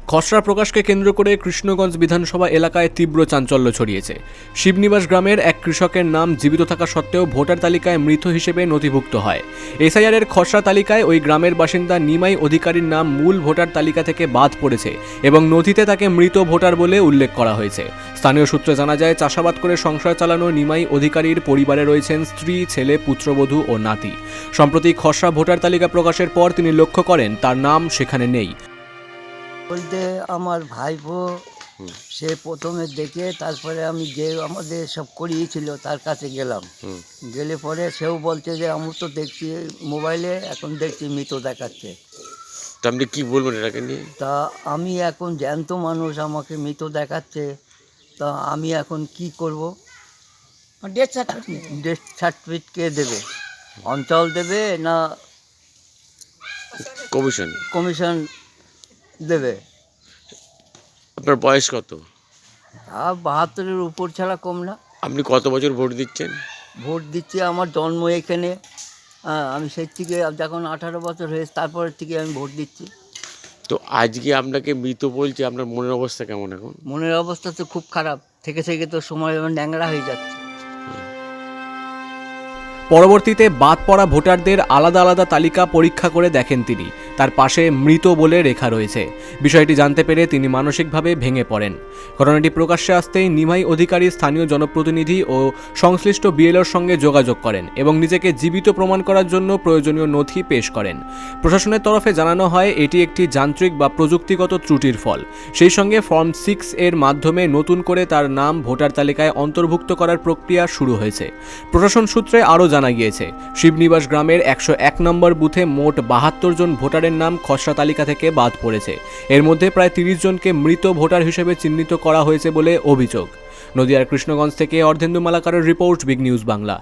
খসড়া প্রকাশকে কেন্দ্র করে কৃষ্ণগঞ্জ বিধানসভা এলাকায় তীব্র চাঞ্চল্য ছড়িয়েছে। শিবনিবাস গ্রামের এক কৃষকের নাম জীবিত থাকা সত্ত্বেও ভোটার তালিকায় মৃত হিসেবে নথিভুক্ত হয়। এসআইআরের খসড়া তালিকায় ওই গ্রামের বাসিন্দা নিমাই অধিকারীর নাম মূল ভোটার তালিকা থেকে বাদ পড়েছে এবং নথিতে তাকে মৃত ভোটার বলে উল্লেখ করা হয়েছে। স্থানীয় সূত্রে জানা যায়, চাষাবাদ করে সংসার চালানো নিমাই অধিকারীর পরিবারে রয়েছেন স্ত্রী, ছেলে, পুত্রবধূ ও নাতি। সম্প্রতি খসড়া ভোটার তালিকা প্রকাশের পর তিনি লক্ষ্য করেন তার নাম সেখানে নেই। বলতে আমার ভাইপো সে প্রথমে দেখে তারপরে আমি যে আমাদের সব করিয়েছিল তার কাছে গেলাম। গেলে পরে সেও বলছে যে আমি তো দেখছি মোবাইলে, এখন দেখছি মৃত দেখাচ্ছে। তো আপনি কি বলবেন এটাকে নিয়ে? তা আমি এখন জ্যান্ত মানুষ, আমাকে মৃত দেখাচ্ছে, তা আমি এখন কি করব? ডেথ সার্টিফিকেট কে দেবে? অঞ্চল দেবে না কমিশন দেবে? আপনার বয়স কত? 72-এর উপর ছাড়া কম না। আপনি কত বছর ভোট দিচ্ছেন? ভোট দিচ্ছি, আমার জন্ম এখানে। আমি সেই থেকে যখন 18 বছর হয়েছে তারপরের থেকে আমি ভোট দিচ্ছি। তো আজকে আপনাকে মৃত বলছে, আপনার মনের অবস্থা কেমন এখন? মনের অবস্থা তো খুব খারাপ, থেকে থেকে তো সময় ন্যাংরা হয়ে যাচ্ছে। পরবর্তীতে বাদ পড়া ভোটারদের আলাদা আলাদা তালিকা পরীক্ষা করে দেখেন তিনি। তার পাশে মৃত বলে লেখা রয়েছে। বিষয়টি জানতে পেরে তিনি মানসিকভাবে ভেঙে পড়েন। ঘটনাটি প্রকাশ্যে আসতেই নিমাই অধিকারী স্থানীয় জনপ্রতিনিধি ও সংশ্লিষ্ট বিএলওর সঙ্গে যোগাযোগ করেন এবং নিজেকে জীবিত প্রমাণ করার জন্য প্রয়োজনীয় নথি পেশ করেন। প্রশাসনের তরফে জানানো হয় এটি একটি যান্ত্রিক বা প্রযুক্তিগত ত্রুটির ফল। সেই সঙ্গে ফর্ম 6 এর মাধ্যমে নতুন করে তার নাম ভোটার তালিকায় অন্তর্ভুক্ত করার প্রক্রিয়া শুরু হয়েছে। প্রশাসন সূত্রে আরও জানা গিয়েছে, শিবনিবাস গ্রামের 101 নম্বর বুথে মোট 72 জন ভোটারের নাম খসড়া তালিকা থেকে বাদ পড়েছে। এর মধ্যে প্রায় 30 জনকে মৃত ভোটার হিসেবে চিহ্নিত করা হয়েছে বলে অভিযোগ। নদিয়ার কৃষ্ণগঞ্জ থেকে অর্ধেন্দু মালাকারের রিপোর্ট, বিগ নিউজ বাংলা।